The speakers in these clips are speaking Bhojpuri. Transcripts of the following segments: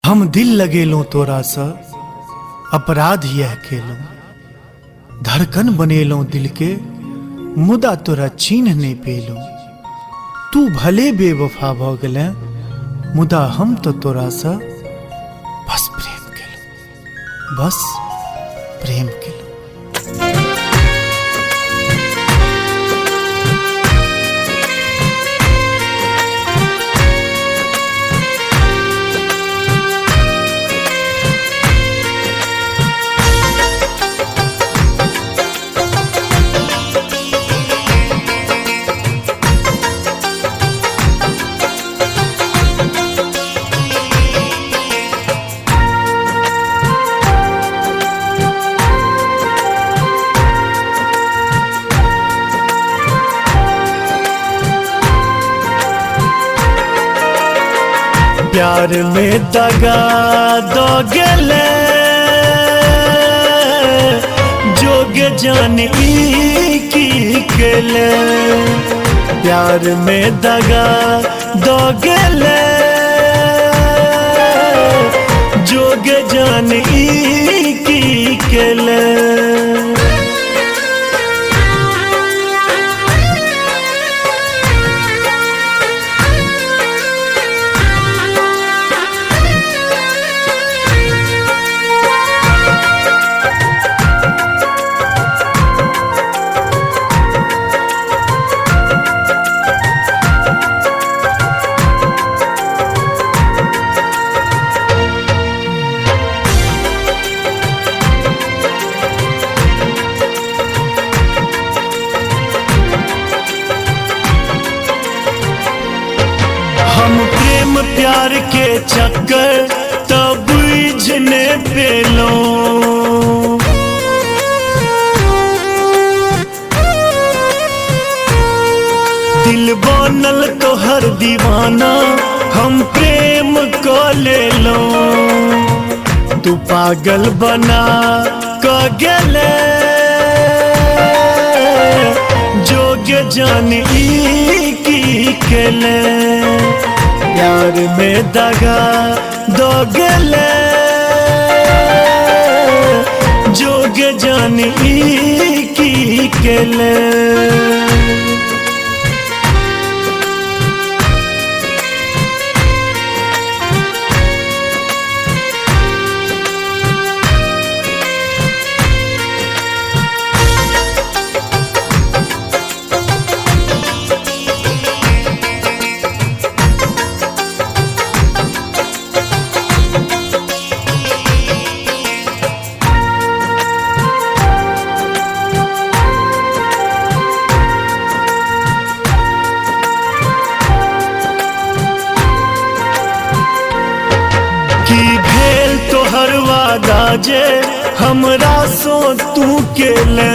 हम दिल लगेलों तोरा सा अपराध यह केलों, धड़कन बनेलों दिल के मुदा तोरा चिन्ह नहीं पेलों। तू भले बेवफा भ गेले मुदा हम तो तोरा सा बस प्रेम केलों, बस प्रेम केलों। प्यार में दगा दो गेले जोग जान की केले। प्यार में दगा दो गेले जोग जान की केले। हम प्रेम प्यार के चक्कर तब बुझने पेलो। दिल बनल तो हर दीवाना हम प्रेम को ले लो। तू पागल बना क गेले जोग जान की केले। प्यार में दगा दो गेले जोग जान की केले। की भेल तोहर वादा जे हमरा सो तू केले।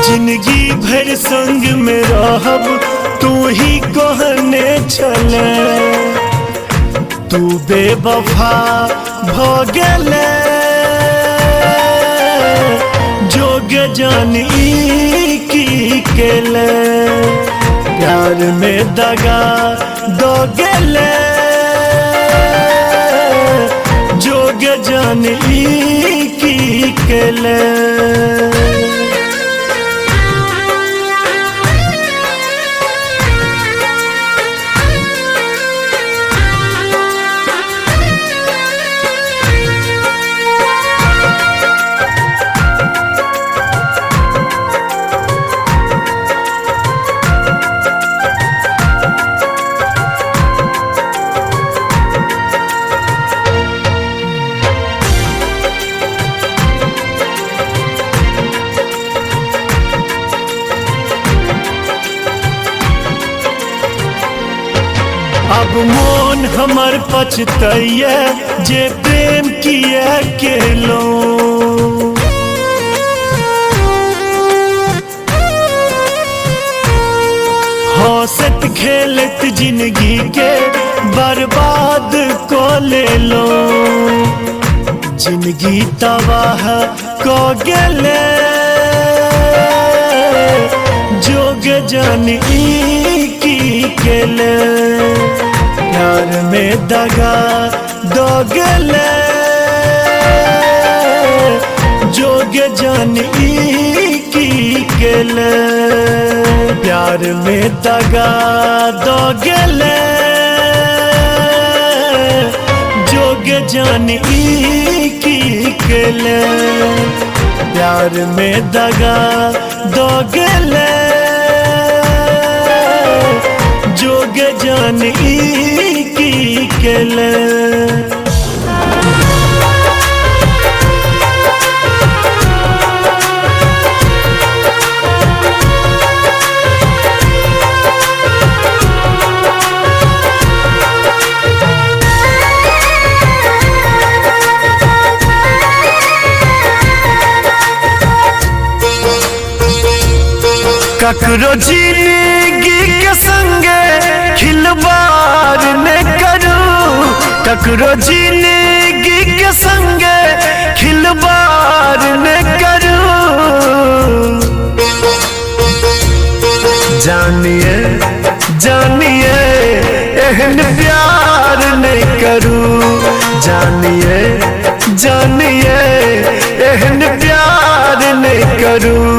जिंदगी भर संग में रहब तू ही कहने चले। तू बेवफा भ गेले जोग जान की केले। प्यार में दगा दो गेले जोग जान की केले। अब मोन हमर पछतैया जे प्रेम किया केलो। हंसत खेलत जिंदगी के बर्बाद को ले लो। जिंदगी तबाह को गेले जोग जानी की केले प्यार में दगा दोगले जोग जानी की केले प्यार में दगा दोगले जोग जानी की केले प्यार में दगा दोगले जोग जानी की केले ककरो जिंदगी के संगे खिलवाड़ न करूं ककरो जिंदगी के संगे खिलवाड़ न करूं जानिए जानिए एहन प्यार न करूं जानिए जानिए एहन प्यार न करूं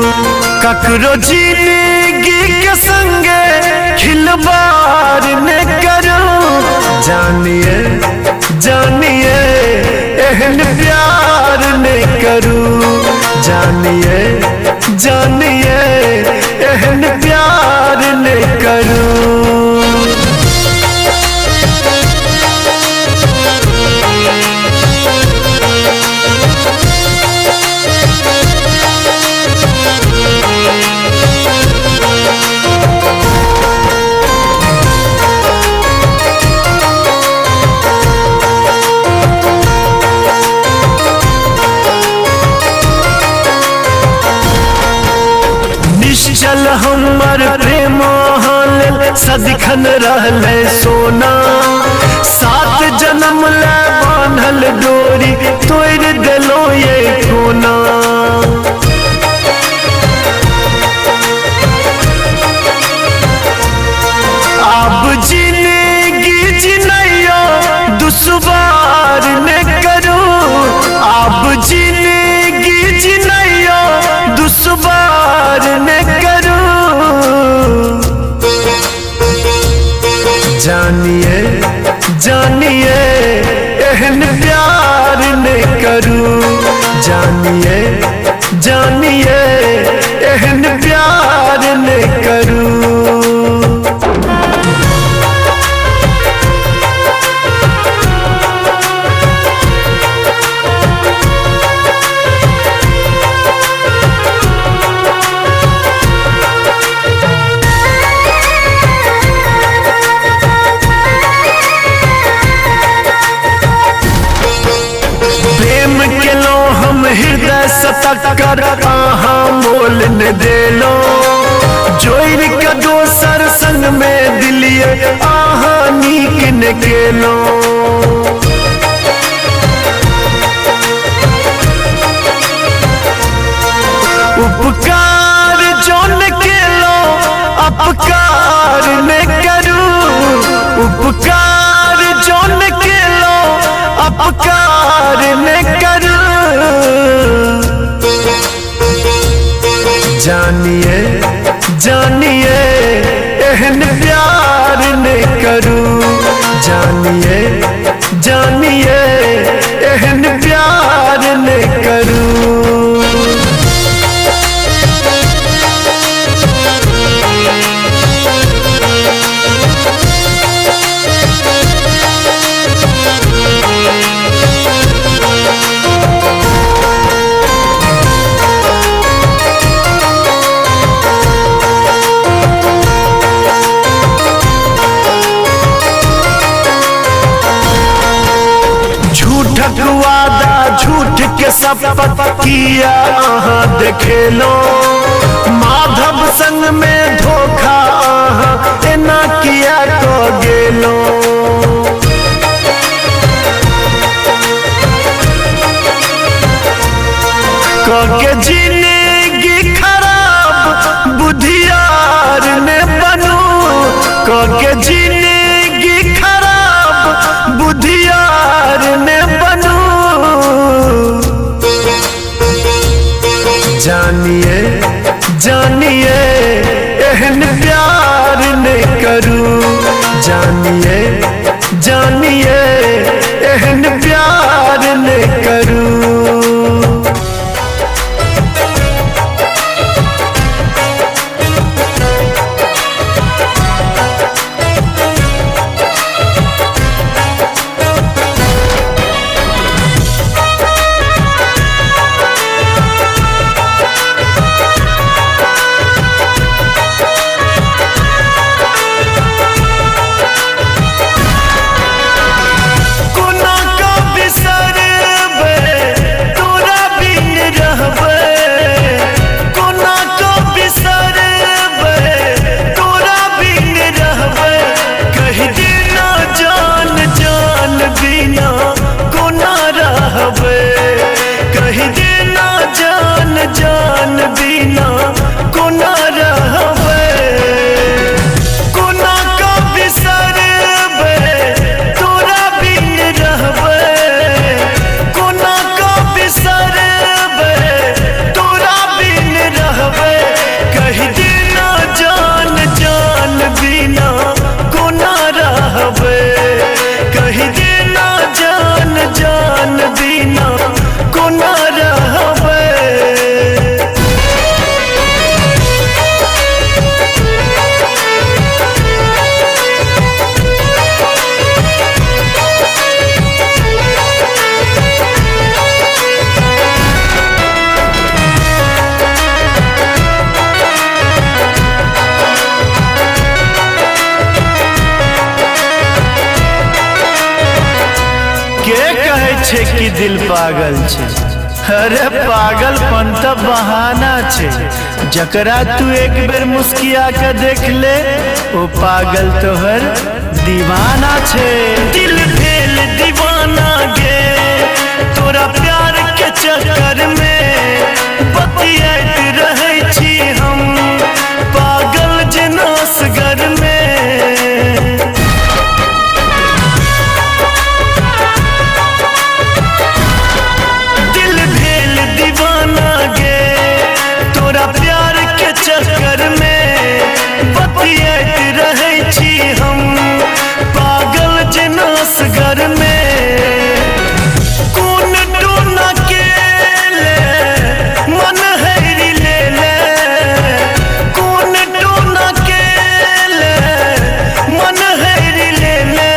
ककरो जिंदगी के संगे खिलवाड़ न करूं जानिए जानिए एहन प्यार न करूं जानिए जानिए एहन प्यार न करूं चल हमर प्रेम सदिखन रहले सोना सात जन्म ले बांधल डोरी तोड़ दिलो ये कोना अब जिंदगी जिनैयो दुश्वार न करूं अब जिंदगी जिनैयो दुश्वार न जानिए जानिए एहन प्यार न करूं जानिए जानिए एहन प्यार न करूं हृदय सतकर आहा मोल न देलो जोर का दोसर संग में दिलिए आहा नीक न केलो उपकार जो न केलो अपकार न करूं उपकार जो न केलो अपकार न करूं जानिए जानिए एहन प्यार न करूं जानिए जानिए एहन प्यार न करूं वादा झूठ के शपथ किया आहा देखेलो माधव संग में धोखा आहा एना किया तो गेलो के जिंदगी खराब बुधियार के जिंदगी खराब बुधियार ने बनू। जानिए जानिए एहन प्यार ने करूं, जानिए जानिए एहन प्यार ने करूं। जान बिना कोना रहबे, कोना का बिसरबे तोरा बिन रहबे, कोना का बिसरबे तोरा बिन रहबे। कही देना जान जान बिना कोना रहबे, कही देना जान जान बिना कोना रहबे। के कहे छे कि दिल पागल छे? अरे पागलपन तो बहाना छे। जकरा तू एक बेर मुस्किया के देख ले ओ पागल तोहर दीवाना छे। दिल भेल दीवाना गे तोरा प्यार के चक्कर में बतियात रहे छी हम पागल जना सगर में। चक्कर में बतियात रहे छी हम पागल जना सगर में। कौन टोना के ले मन हैरी ले ले, कौन टोना के ले मन हैरी ले ले।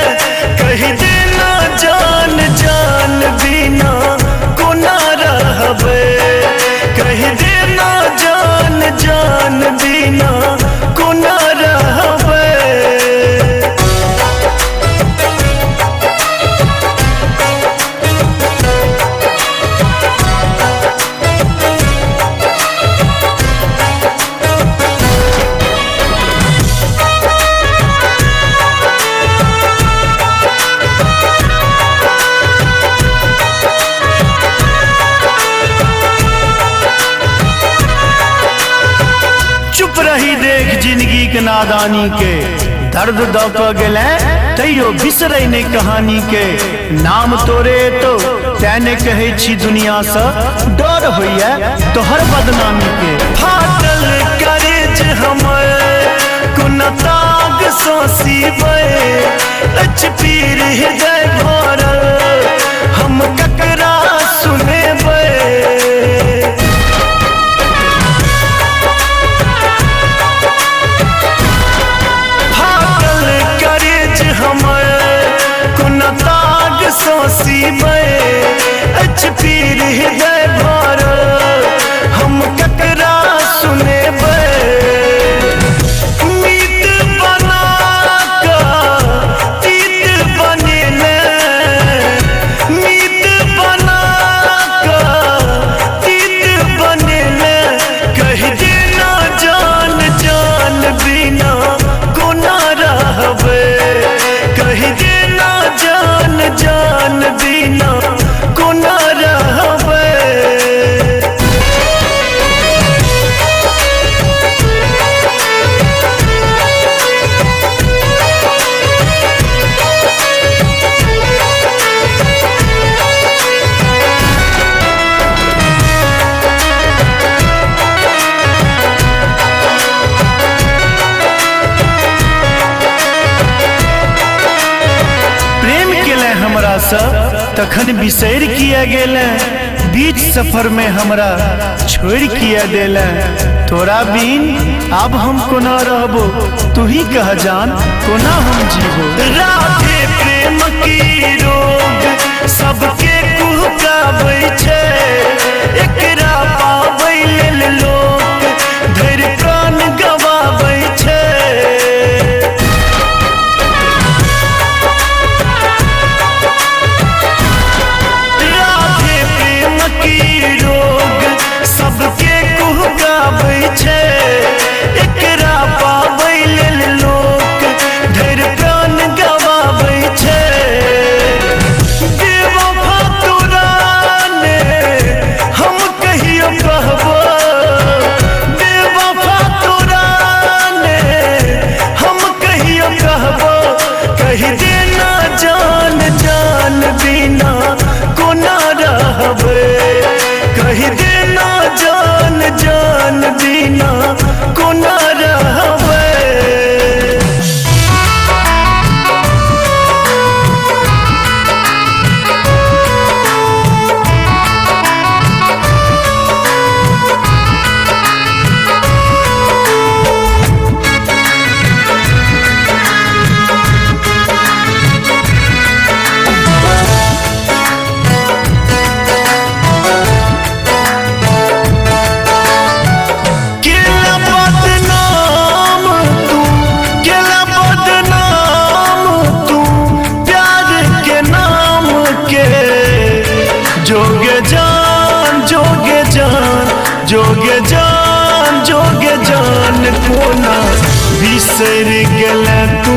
कही देना जान जान बिना कोना रहबे, कही देना जान जान बिना कोना रहबे। चुप रही देख जिंदगी के नादानी के, दर्द दऽ कऽ गेले तैयो बिसरै नहि कहानी के। नाम तोरे तो तैने कहै छी दुनिया से डर होइए तोहर बदनामी के। फाटल करेज हमर कोना ताग सोसीबे, अच पीर हृदय भरल हम ककरा सुनेबे। सोसीबे अच पीर हृदय भरल हम ककरा सुनेबे। मीत बना के तीत बनेले, मीत बना के तीत बनेले। कही देना जान जान बिना कोना रहबे, कही देना जान जान बिना कोना रहबे। सा तखन बिसैर किया गेल, बीच सफर में हमरा छोड़ किया देल। तोरा बिन अब हम कोना रहबो, तू ही कह जान कोना हम जीवो। राधे प्रेम की रोग सबके कुहकाबै छै, एकरा पाबै लेल लोक धैर्य प्राण गवाबै छै। राधे प्रेम की रोग सबके कुहकाबै छै, एकरा पाबै लेल लोक धैर्य प्राण गवाबै छै। बेवफा तोरा ने हम कहियो कहबो, बेवफा तोरा ने हम कहियो कहबो। कहि देना जान जान बिना कोना रहबै, कहि देना जान जान बिना कोना रहबै। केला बदनाम तू, केला बदनाम तू, प्यार के नाम के। जोगे जान जोगे जान जोगे जान जोगे जान कोना बिसर गेल तू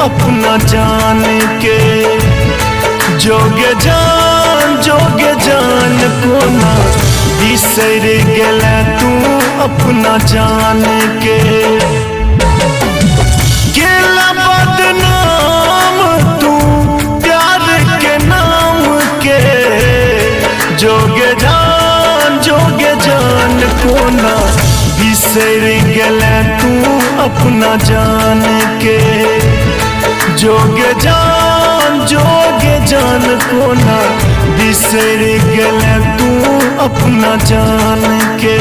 अपना जान के। जोगे जान कोना बिसर गेल तू अपना जान के। केला बदनाम तू, प्यार के नाम के। जोगे जान कोना बिसर गेल तू अपना जान के। जोगे जान कोना बिसर गेल तू अपना जान के।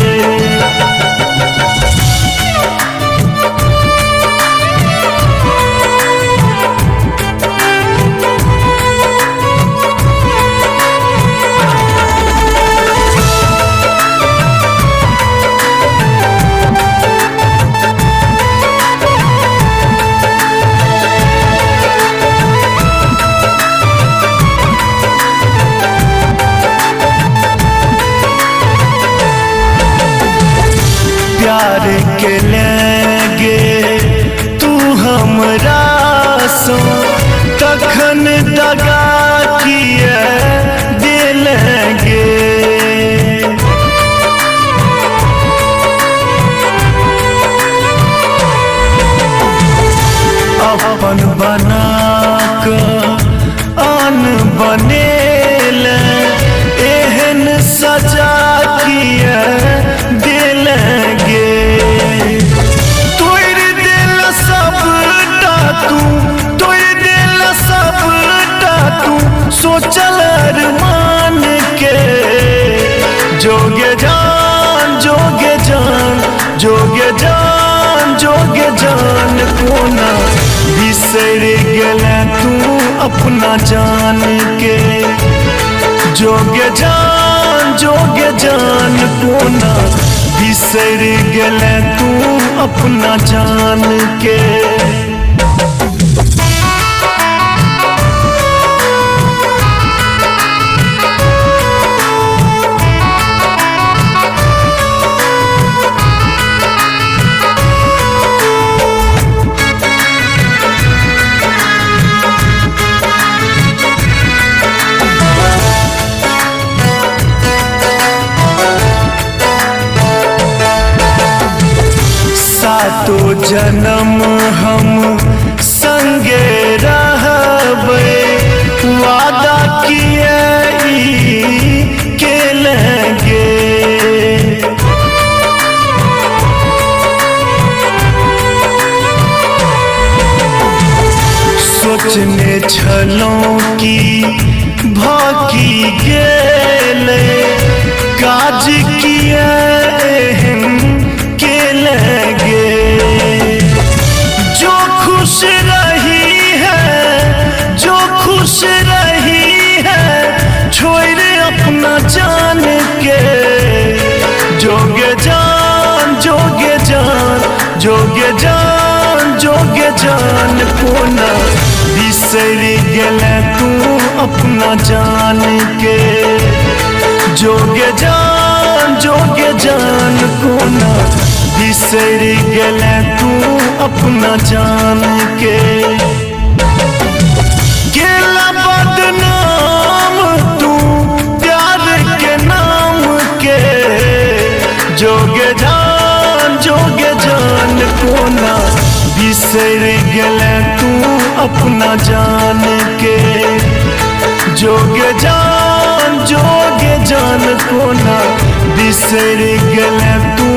प्यार के लेगे तू हमरा सो, तखन दगा किए दिलेंगे। अपन बना कऽ आन बनेल, एहन सजा किए दिलेंगे। तोड़ दिल सबटा तू, तोड़ दिल सबटा तू, सोचल अरमान के। जोगे जान जोगे जान जोगे जान जोगे जान कोना बिसर गेल तू अपना जान के। जोगे जान कोना बिसर गेल तू अपना जान के। सातो जन्म हम संगे रहबै, वादा किए केलेंगे। सोचने छलों कि भागी गेले काज किए के लगे। जो खुश रही है, जो खुश रही है, छोड़ अपना जान के। जोगे जान, जोगे जान, जोगे जान, जोगे जान कोना बिसर गेले तू अपना जान के। जोगे जान, जोगे जान कोना बिसर गेले तू अपना जान के। गेला बदनाम तू प्यार के नाम के। जोगे जान, जोगे जान कोना बिसर गेले तू अपना जान के। जोगे जान, जोगे जान कोना बिसर गेले तू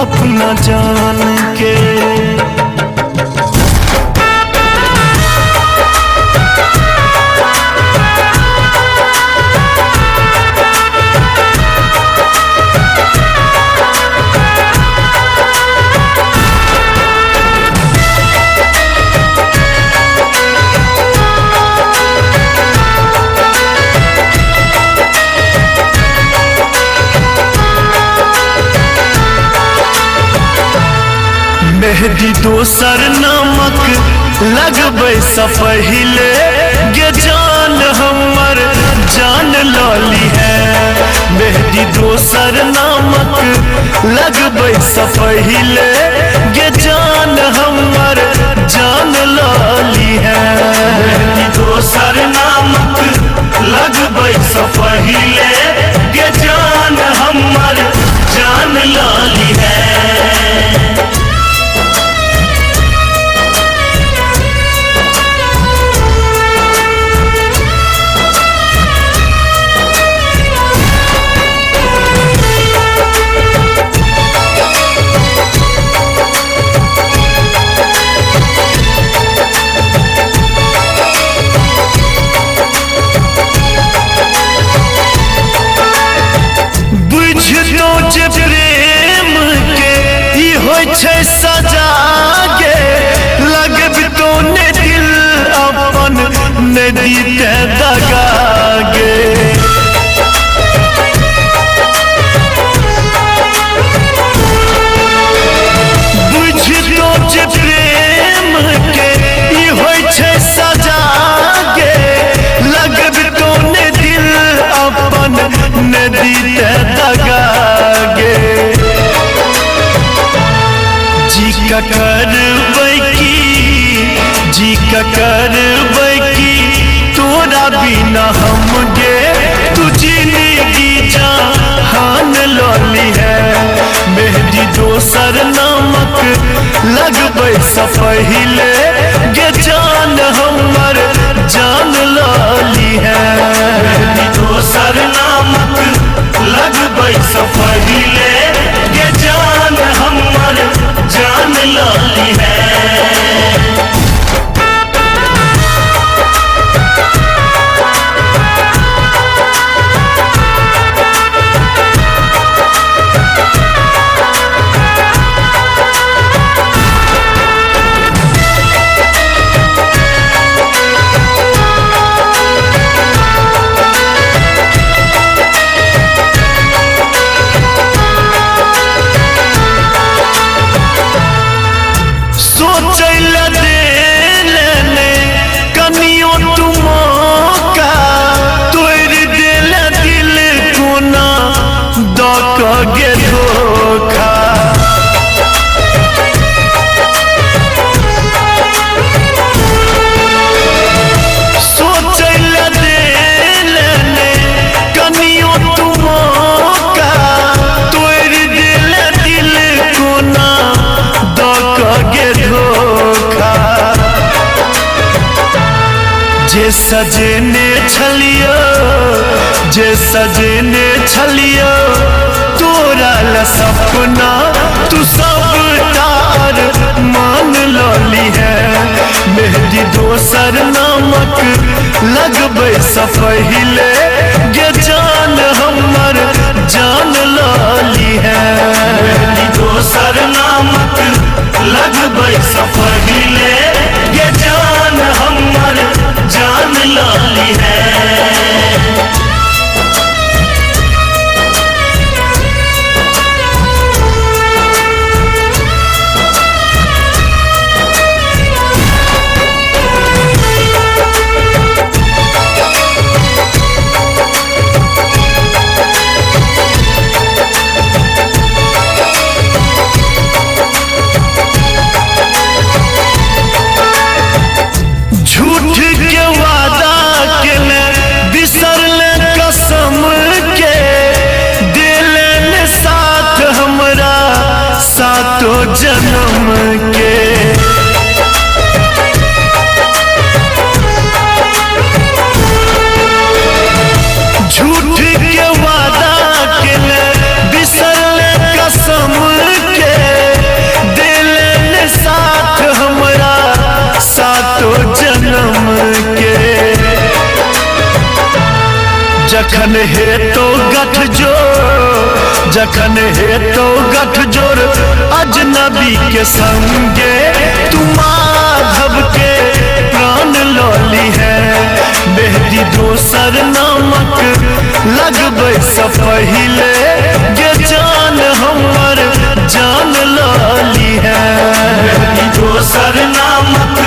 अपना जान के। मेहदी दोसर नामक लगबै स पहिले गे जान हमर जान लाली है। मेहदी दोसर नामक लगबै स पहिले गे जान हमर जान लाली है। मेहदी दोसर नामक लगबै स पहिले गे जान हमर जान लाली है। प्रेम के ही होय छै सजा गे। लगबि तो ने दिल अपन ने दीते दगा गे। बुझितो जे प्रेम के ही होय छै सजा गे। लगबि तो ने दिल अपन ने दीते दगा गे। जी का करबै की, जी का करबै की तोरा बिना हम गे। तू जिंदगी जहान लाली है। मेहदी दोसर नामक लगबै स पहिले गे जान हमर जान लाली है। मेहदी दोसर नामक लगबै स पहिले गे जान हमर जान लाली है। गे धोखा सोचल देले कनियो तुम का तोड़ दिल दिल कोना दक गे धोखा। जे सजने छलियो, जे सजने छलियो तोरा ल सपना तू सब तार मान लाली है। मेहदी दोसर नामक लगबै सँ पहिले गे जान हमर जान लाली है। मेहदी दोसर नामक लगबै सँ पहिले गे जान हमर जान लाली है। झूठ के वादा के ने बिसरले कसम के दिले साथ हमरा सातो जन्म के। झूठ के वादा के ने बिसरले कसम के दिले साथ हमरा सातो जन्म के। जखन हेतो गठजोड़ जखन हेतो गठजोड़ अजनबी के संगे तू माधव के प्राण लौली है। मेहदी दोसर नामक लगबै सँ पहिले गे जान हमर जान लाली है। मेहदी दोसर नामक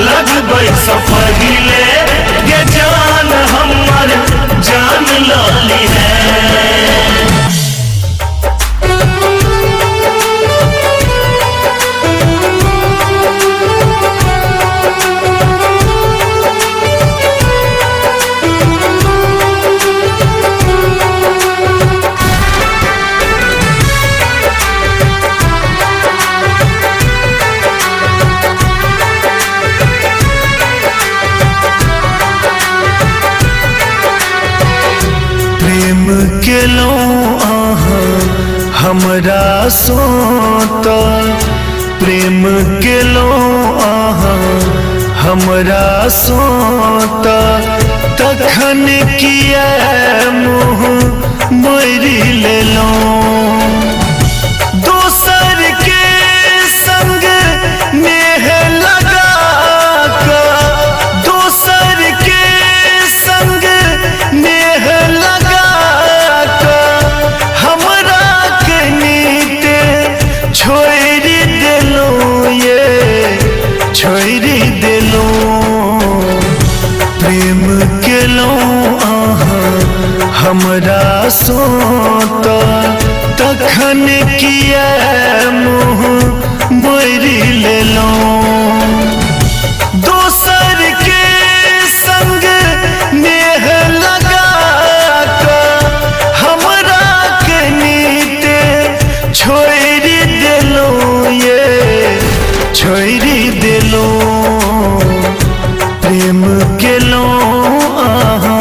लगबै सँ पहिले गे जान हमर जान लाली है। प्रेम केलहुँ अहाँ हमरा सोत प्रेम केलहुँ अहाँ हमरा सोत तखन किया मुँह मोड़ि लेलहुँ। दोसर के संग नेह लगा कऽ दोसर के संग नेह लगा हमरा के नीते छोड़ि देलहुँ ये छोड़ि देलहुँ। प्रेम केलहुँ अहाँ हमरा सोत तखन किया मुँह मोड़ि लेलहुँ। दोसर के संग नेह लगा हमरा के नीते छोड़ि देलहुँ ये छोड़ि देलहुँ। प्रेम केलहुँ अहाँ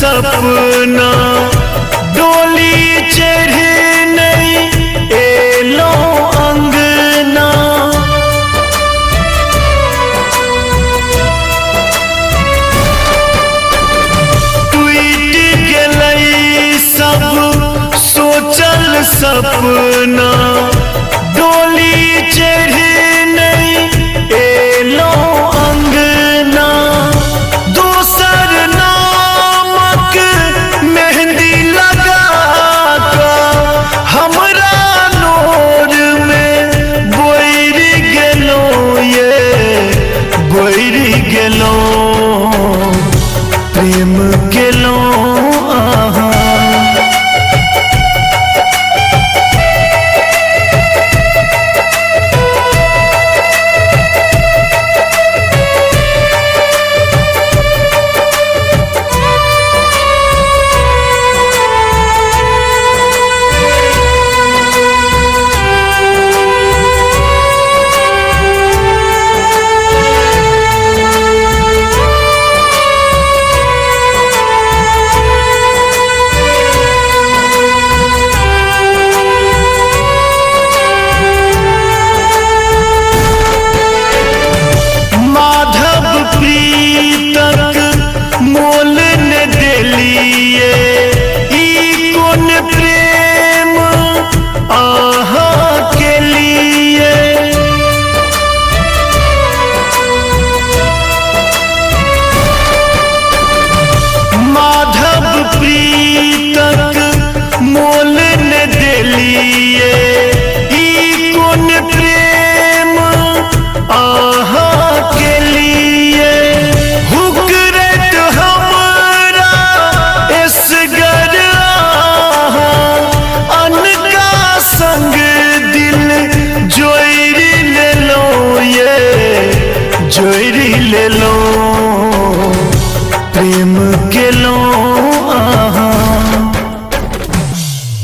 सपना डोली चढ़ नहीं एलो अंगना टूट गई सब सोचल सपना डोली चढ़ नहीं एलो अंगना दूसर नामक मेहंदी लगा कर हमरा नोर में बोर गेलो बोर गेलो प्रेम गेलो आहा जोरी ले लो प्रेम के लो